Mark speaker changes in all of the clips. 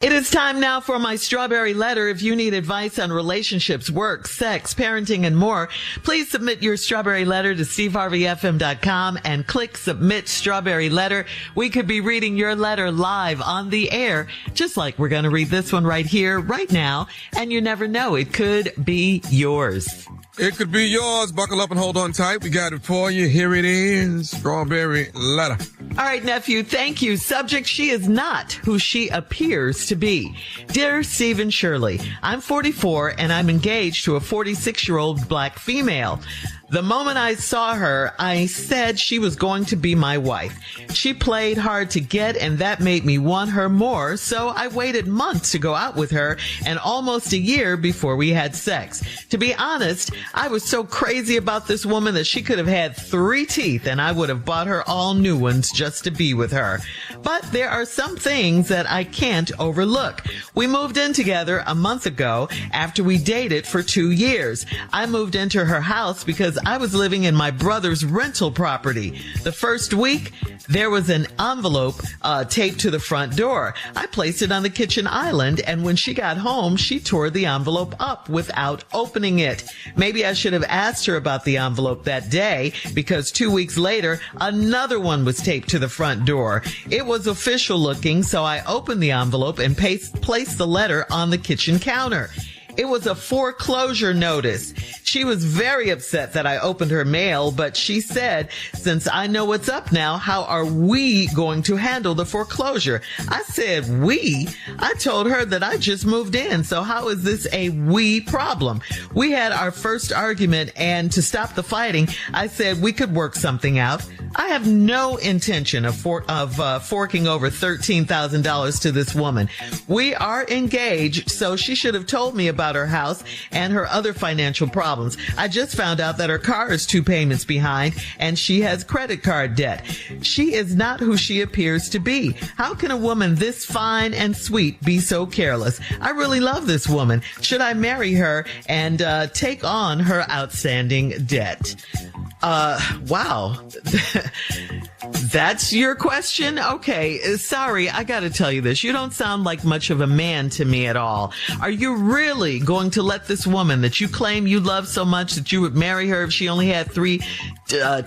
Speaker 1: It is time now for my strawberry letter. If you need advice on relationships, work, sex, parenting, and more, please submit your strawberry letter to steveharveyfm.com and click submit strawberry letter. We could be reading your letter live on the air, just like we're going to read this one right here, right now. And you never know, it could be yours.
Speaker 2: It could be yours. Buckle up and hold on tight. We got it for you. Here it is. Strawberry letter.
Speaker 1: All right, nephew, thank you. Subject, she is not who she appears to be. Dear Steve and Shirley, I'm 44 and I'm engaged to a 46-year-old black female. The moment I saw her, I said she was going to be my wife. She played hard to get, and that made me want her more, so I waited months to go out with her and almost a year before we had sex. To be honest, I was so crazy about this woman that she could have had 3 teeth, and I would have bought her all new ones just to be with her. But there are some things that I can't overlook. We moved in together a month ago after we dated for 2 years. I moved into her house because I was living in my brother's rental property. The first week, there was an envelope taped to the front door. I placed it on the kitchen island, and when she got home, she tore the envelope up without opening it. Maybe I should have asked her about the envelope that day, because 2 weeks later, another one was taped to the front door. It was official looking, so I opened the envelope and placed the letter on the kitchen counter. It was a foreclosure notice. She was very upset that I opened her mail, but she said, since I know what's up now, how are we going to handle the foreclosure? I said, we? I told her that I just moved in, so how is this a we problem? We had our first argument, and to stop the fighting, I said we could work something out. I have no intention of forking over $13,000 to this woman. We are engaged, so she should have told me about her house and her other financial problems. I just found out that her car is 2 payments behind and she has credit card debt. She is not who she appears to be. How can a woman this fine and sweet be so careless? I really love this woman. Should I marry her and take on her outstanding debt? Wow. That's your question? Okay. Sorry, I gotta tell you this. You don't sound like much of a man to me at all. Are you really going to let this woman that you claim you love so much that you would marry her if she only had 3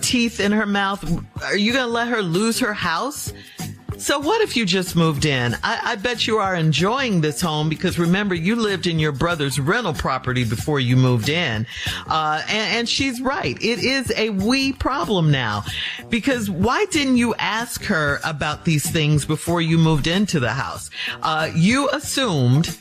Speaker 1: teeth in her mouth? Are you gonna let her lose her house? So what if you just moved in? I bet you are enjoying this home because remember, you lived in your brother's rental property before you moved in. And she's right. It is a we problem now. Because why didn't you ask her about these things before you moved into the house? You assumed,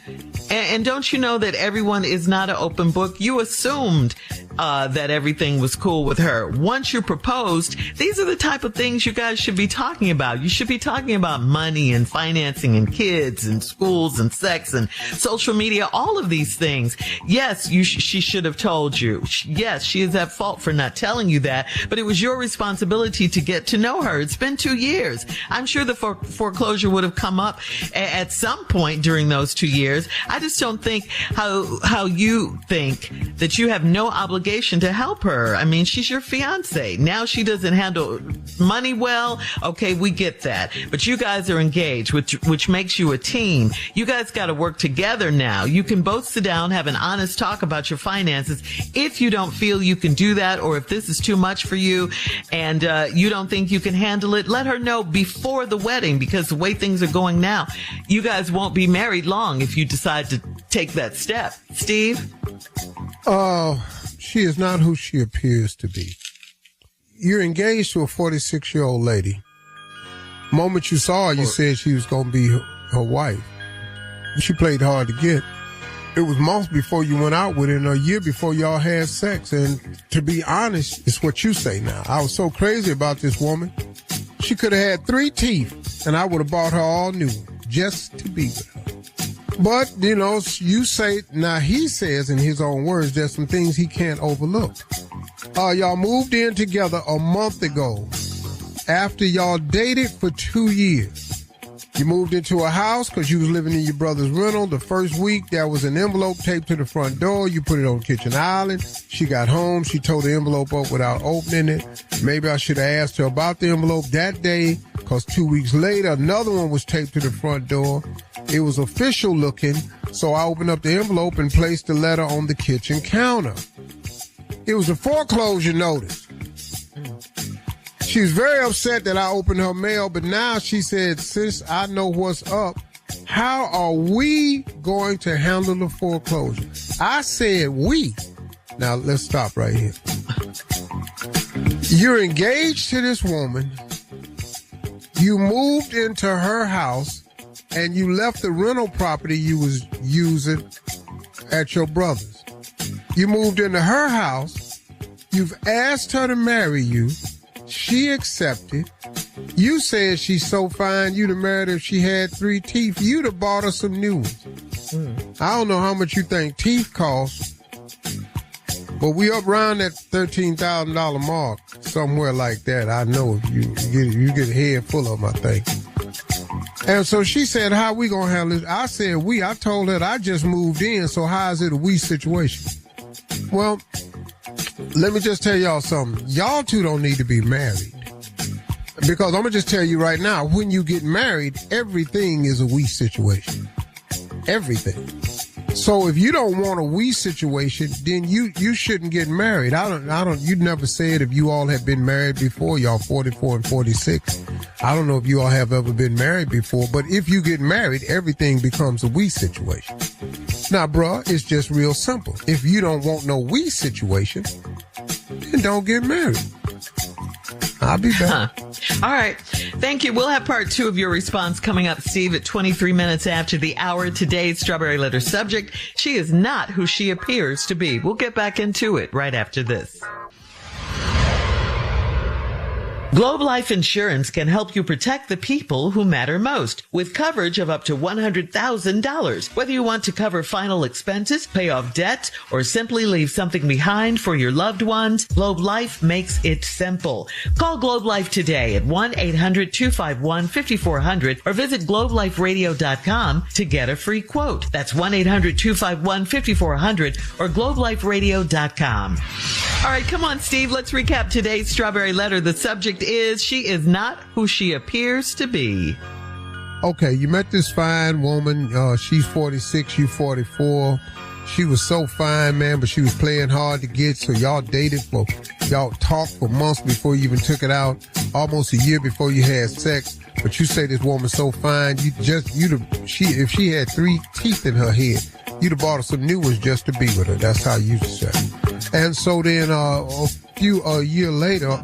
Speaker 1: and don't you know that everyone is not an open book? You assumed that everything was cool with her. Once you proposed, these are the type of things you guys should be talking about. You should be talking about money and financing and kids and schools and sex and social media, all of these things. Yes, she should have told you. Yes, she is at fault for not telling you that, but it was your responsibility to get to know her. It's been 2 years. I'm sure the foreclosure would have come up at some point during those 2 years. I just don't think how you think that you have no obligation to help her. I mean, she's your fiance. Now she doesn't handle money well. Okay, we get that. But you guys are engaged, which makes you a team. You guys got to work together now. You can both sit down, have an honest talk about your finances. If you don't feel you can do that, or if this is too much for you and you don't think you can handle it, let her know before the wedding, because the way things are going now, you guys won't be married long if you decide to take that step. Steve?
Speaker 3: She is not who she appears to be. You're engaged to a 46-year-old lady. The moment you saw her, you said she was going to be her wife. She played hard to get. It was months before you went out with her and a year before y'all had sex. And to be honest, it's what you say now. I was so crazy about this woman. She could have had 3 teeth and I would have bought her all new just to be with her. But, you know, you say, now he says in his own words, there's some things he can't overlook. Y'all moved in together a month ago after y'all dated for 2 years. You moved into a house because you was living in your brother's rental. The first week, there was an envelope taped to the front door. You put it on the kitchen island. She got home. She tore the envelope up without opening it. Maybe I should have asked her about the envelope that day, because 2 weeks later, another one was taped to the front door. It was official looking, so I opened up the envelope and placed the letter on the kitchen counter. It was a foreclosure notice. She was very upset that I opened her mail, but now she said, since I know what's up, how are we going to handle the foreclosure? I said we. Now, let's stop right here. You're engaged to this woman. You moved into her house, and you left the rental property you was using at your brother's. You moved into her house. You've asked her to marry you. She accepted. You said she's so fine you'd have married her if she had 3 teeth. You'd have bought her some new ones. I don't know how much you think teeth cost, but we up around that $13,000 mark, somewhere like that. I know if you get a head full of them, I think. And so she said, how we gonna handle this? I said we. I told her that I just moved in, so how is it a we situation? Well, let me just tell y'all something. Y'all two don't need to be married. Because I'm going to just tell you right now, when you get married, everything is a we situation. Everything. So if you don't want a we situation, then you shouldn't get married. You'd never said if you all have been married before, y'all 44 and 46. I don't know if you all have ever been married before, but if you get married, everything becomes a we situation. Now, bruh, it's just real simple. If you don't want no we situation, then don't get married. I'll be back.
Speaker 1: All right. Thank you. We'll have part 2 of your response coming up, Steve, at 23 minutes after the hour. Today's Strawberry Letter subject: she is not who she appears to be. We'll get back into it right after this. Globe Life Insurance can help you protect the people who matter most with coverage of up to $100,000. Whether you want to cover final expenses, pay off debt, or simply leave something behind for your loved ones, Globe Life makes it simple. Call Globe Life today at 1-800-251-5400 or visit globeliferadio.com to get a free quote. That's 1-800-251-5400 or globeliferadio.com. All right, come on, Steve. Let's recap today's Strawberry Letter. The subject is: she is not who she appears to be.
Speaker 3: Okay, you met this fine woman. She's 46, you 44. She was so fine, man, but she was playing hard to get. So y'all talked for months before you even took it out, almost a year before you had sex. But you say this woman's so fine, if she had 3 teeth in her head, you'd have bought her some new ones just to be with her. That's how you say. And so then a year later,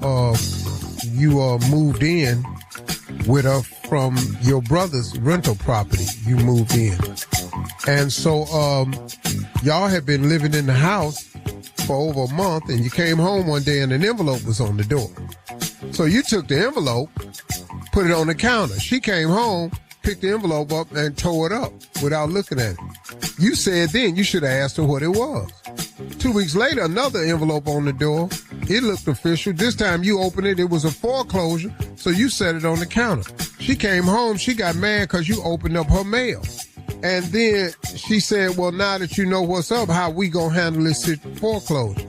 Speaker 3: you moved in with her from your brother's rental property. You moved in. And so y'all had been living in the house for over a month, and you came home one day and an envelope was on the door. So you took the envelope, put it on the counter. She came home, picked the envelope up, and tore it up without looking at it. You said then you should have asked her what it was. 2 weeks later, another envelope on the door. It looked official. This time you opened it. It was a foreclosure, so you set it on the counter. She came home. She got mad because you opened up her mail. And then she said, well, now that you know what's up, how we gonna handle this foreclosure?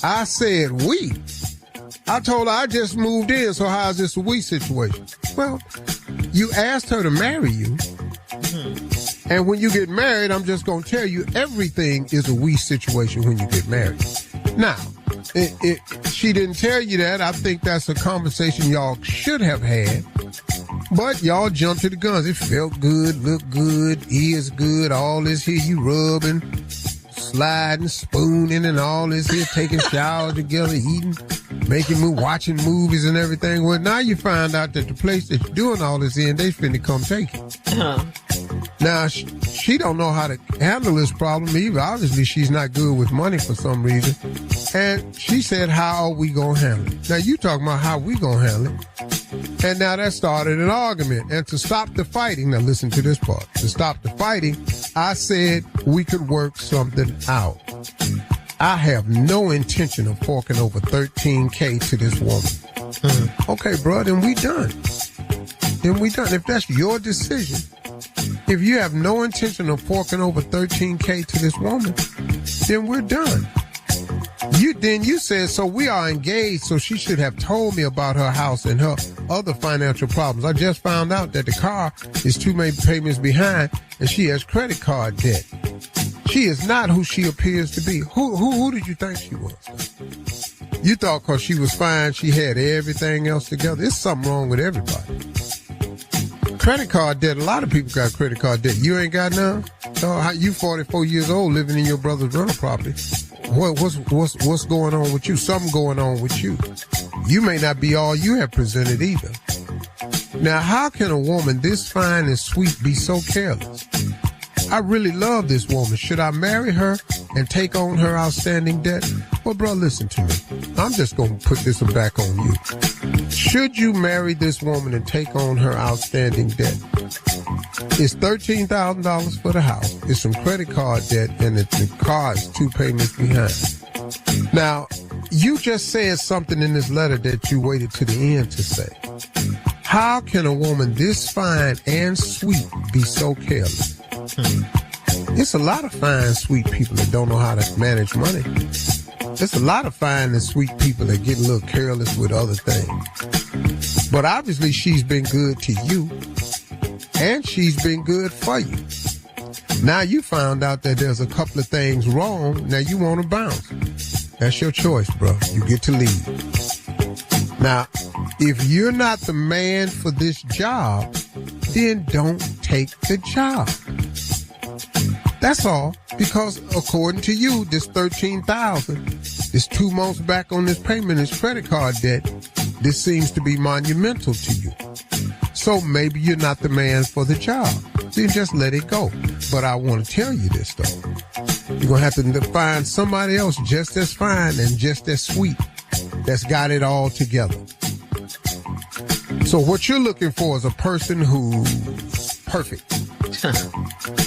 Speaker 3: I said, we. I told her I just moved in, so how's this a we situation? Well, you asked her to marry you. And when you get married, I'm just going to tell you, everything is a we situation when you get married. Now, she didn't tell you that. I think that's a conversation y'all should have had. But y'all jumped to the guns. It felt good, looked good, is good, all this here you rubbing, sliding, spooning, and all this here, taking showers together, eating, watching movies and everything. Well, now you find out that the place that you're doing all this in, they finna come take it. Now, she don't know how to handle this problem either. Obviously, she's not good with money for some reason. And she said, how are we going to handle it? Now, you talking about how we going to handle it. And now that started an argument. And to stop the fighting, now listen to this part. To stop the fighting, I said we could work something out. I have no intention of forking over $13K to this woman. Okay, bro, then we done. then we done. If that's your decision, if you have no intention of forking over $13K to this woman, then we're done. You said, so we are engaged, so she should have told me about her house and her other financial problems. I just found out that the car is 2 payments behind and she has credit card debt. She is not who she appears to be. Who did you think she was? You thought because she was fine, she had everything else together. There's something wrong with everybody. Credit card debt, a lot of people got credit card debt. You ain't got none? So you 44 years old living in your brother's rental property. What's going on with you? Something going on with you. You may not be all you have presented either. Now, how can a woman this fine and sweet be so careless? I really love this woman. Should I marry her and take on her outstanding debt? Well, bro, listen to me. I'm just going to put this one back on you. Should you marry this woman and take on her outstanding debt? It's $13,000 for the house. It's some credit card debt, and the car is 2 payments behind. Now, you just said something in this letter that you waited to the end to say. How can a woman this fine and sweet be so careless? It's a lot of fine, sweet people that don't know how to manage money. There's a lot of fine and sweet people that get a little careless with other things. But obviously she's been good to you, and she's been good for you. Now you found out that there's a couple of things wrong. Now you want to bounce. That's your choice, bro. You get to leave. Now, if you're not the man for this job, then don't take the job. That's all. Because according to you, this $13,000, this 2 months back on this payment, this credit card debt, this seems to be monumental to you. So maybe you're not the man for the job. Then just let it go. But I want to tell you this, though. You're going to have to find somebody else just as fine and just as sweet that's got it all together. So what you're looking for is a person who's perfect.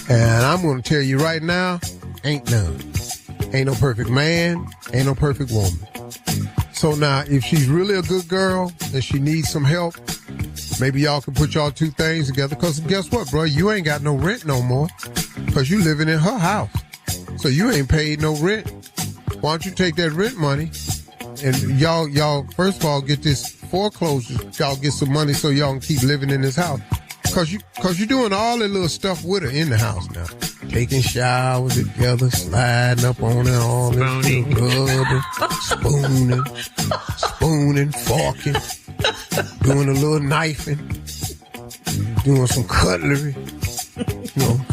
Speaker 3: And I'm going to tell you right now, ain't none. Ain't no perfect man, ain't no perfect woman. So now, if she's really a good girl and she needs some help, maybe y'all can put y'all 2 things together. Because guess what, bro? You ain't got no rent no more because you living in her house. So you ain't paid no rent. Why don't you take that rent money and y'all first of all get this foreclosure. Y'all get some money so y'all can keep living in this house. Cause you're doing all that little stuff with her in the house now. Taking showers together, sliding up on her, all this rubbing, spooning, forking, doing a little knifing, doing some cutlery,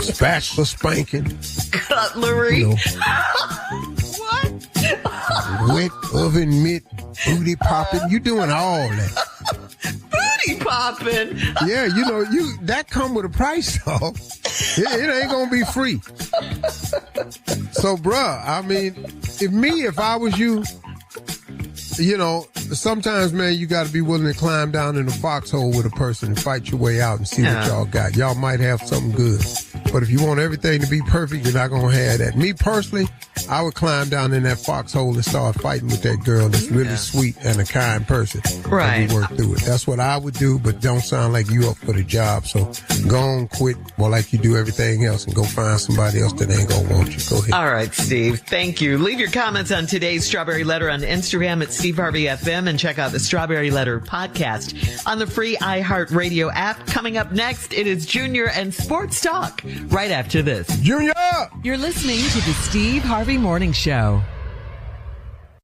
Speaker 3: spatula spanking.
Speaker 1: Cutlery? What?
Speaker 3: Wet oven mitt, booty popping. You doing all that.
Speaker 1: Popping.
Speaker 3: Yeah, that come with a price, dog. It ain't gonna be free. So, bruh, I mean, if I was you, sometimes, man, you got to be willing to climb down in the foxhole with a person and fight your way out and see what y'all got. Y'all might have something good. But if you want everything to be perfect, you're not going to have that. Me personally, I would climb down in that foxhole and start fighting with that girl that's really sweet and a kind person.
Speaker 1: Right.
Speaker 3: And we work through it. That's what I would do, but don't sound like you up for the job. So go on, quit, or like you do everything else, and go find somebody else that ain't going to want you. Go ahead.
Speaker 1: All right, Steve. Thank you. Leave your comments on today's Strawberry Letter on Instagram at Steve Harvey FM, and check out the Strawberry Letter podcast on the free iHeartRadio app. Coming up next, it is Junior and Sports Talk right after this.
Speaker 3: Junior!
Speaker 4: You're listening to the Steve Harvey Morning Show.